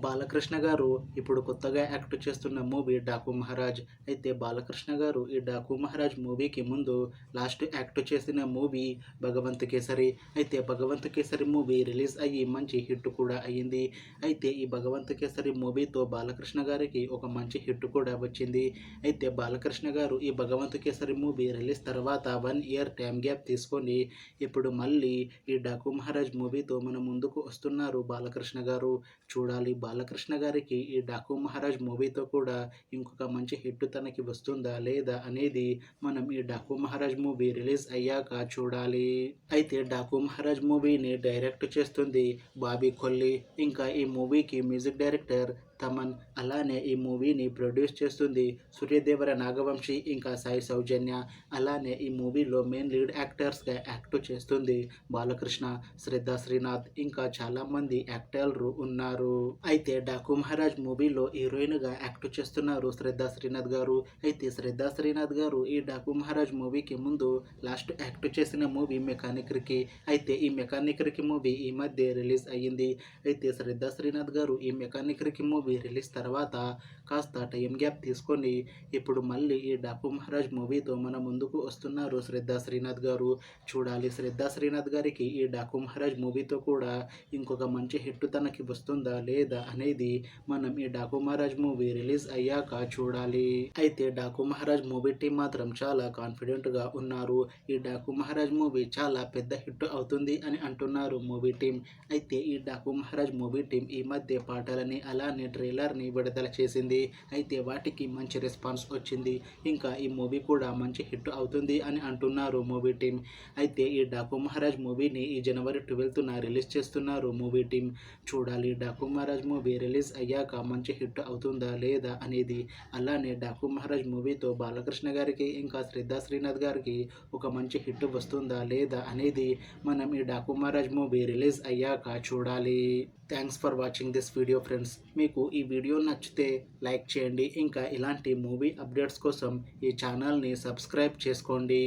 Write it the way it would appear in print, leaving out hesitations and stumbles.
బాలకృష్ణ గారు ఇప్పుడు కొత్తగా యాక్ట్ చేస్తున్న మూవీ 'డాకు మహారాజ్'. అయితే బాలకృష్ణ గారు ఈ 'డాకు మహారాజ్' మూవీకి ముందు లాస్ట్ యాక్ట్ చేసిన మూవీ 'భగవంత్ కేసరి'. అయితే 'భగవంత్ కేసరి' మూవీ రిలీజ్ అయ్యి మంచి హిట్ కూడా అయ్యింది. అయితే ఈ 'భగవంత్ కేసరి' మూవీతో బాలకృష్ణ గారికి ఒక మంచి హిట్ కూడా వచ్చింది. అయితే బాలకృష్ణ గారు ఈ 'భగవంత్ కేసరి' మూవీ రిలీజ్ తర్వాత 1 ఇయర్ టైం గ్యాప్ తీసుకొని ఇప్పుడు మళ్ళీ ఈ 'డాకు మహారాజ్' మూవీతో మన ముందుకు వస్తున్నారు బాలకృష్ణ గారు. చూడాలి బాలకృష్ణ గారికి ఈ 'డాకు మహారాజ్' మూవీతో కూడా ఇంకొక మంచి హిట్ తనకి వస్తుందా లేదా అనేది మనం ఈ 'డాకు మహారాజ్' మూవీ రిలీజ్ అయ్యాక చూడాలి. అయితే 'డాకు మహారాజ్' మూవీని డైరెక్ట్ చేస్తుంది బాబీ కొల్లి. ఇంకా ఈ మూవీకి మ్యూజిక్ డైరెక్టర్ తమన్. అలానే ఈ మూవీని ప్రొడ్యూస్ చేస్తుంది సూర్యదేవర నాగవంశి ఇంకా సాయి సౌజన్య. అలానే ఈ మూవీలో మెయిన్ లీడ్ యాక్టర్స్గా యాక్ట్ చేస్తుంది బాలకృష్ణ, శ్రద్ధా శ్రీనాథ్ ఇంకా చాలామంది యాక్టర్లు ఉన్నారు. అయితే 'డాకు మహారాజ్' మూవీలో హీరోయిన్గా యాక్ట్ చేస్తున్నారు శ్రద్ధా శ్రీనాథ్ గారు. అయితే శ్రద్ధా శ్రీనాథ్ గారు ఈ 'డాకు మహారాజ్' మూవీకి ముందు లాస్ట్ యాక్ట్ చేసిన మూవీ 'మెకానిక్ రికీ'. అయితే ఈ 'మెకానిక్ రికీ' మూవీ ఈ మధ్య రిలీజ్ అయ్యింది. అయితే శ్రద్ధా శ్రీనాథ్ గారు ఈ 'మెకానిక్ రికీ' మూవీ రిలీజ్ తర్వాత కాస్త టైం గ్యాప్ తీసుకొని ఇప్పుడు మళ్ళీ ఈ 'డాకు మహారాజ్' మూవీతో మన ముందుకు వస్తున్నారు శ్రద్ధా శ్రీనాథ్ గారు. చూడాలి శ్రద్ధా శ్రీనాథ్ గారికి ఈ 'డాకు మహారాజ్' మూవీతో కూడా ఇంకొక మంచి హిట్ తనకి వస్తుందా లేదా అనేది మనం ఈ 'డాకు మహారాజ్' మూవీ రిలీజ్ అయ్యాక చూడాలి. అయితే 'డాకు మహారాజ్' మూవీ టీం మాత్రం చాలా కాన్ఫిడెంట్గా ఉన్నారు. ఈ 'డాకు మహారాజ్' మూవీ చాలా పెద్ద హిట్ అవుతుంది అని అంటున్నారు మూవీ టీం. అయితే ఈ 'డాకు మహారాజ్' మూవీ టీం ఈ మధ్య పాటలని అలానే ట్రైలర్ని విడుదల చేసింది. అయితే వాటికి మంచి రెస్పాన్స్ వచ్చింది. ఇంకా ఈ మూవీ కూడా మంచి హిట్ అవుతుంది అని అంటున్నారు మూవీ టీం. అయితే ఈ 'డాకు మహారాజ్' మూవీని ఈ జనవరి 12న రిలీజ్ చేస్తున్నారు మూవీ టీం. చూడాలి 'డాకు మహారాజ్' మూవీ రిలీజ్ అయ్యాక మంచి హిట్ అవుతుందా లేదా అనేది. అలానే 'డాకు మహారాజ్' మూవీతో బాలకృష్ణ గారికి ఇంకా శ్రద్ధా శ్రీనాథ్ గారికి ఒక మంచి హిట్ వస్తుందా లేదా అనేది మనం ఈ 'డాకు మహారాజ్' మూవీ రిలీజ్ అయ్యాక చూడాలి. Thanks for watching this video friends. మీకు ఈ వీడియో నచ్చితే లైక్ చేయండి. ఇంకా ఇలాంటి మూవీ అప్డేట్స్ కోసం ఈ ఛానల్ని సబ్స్క్రైబ్ చేసుకోండి.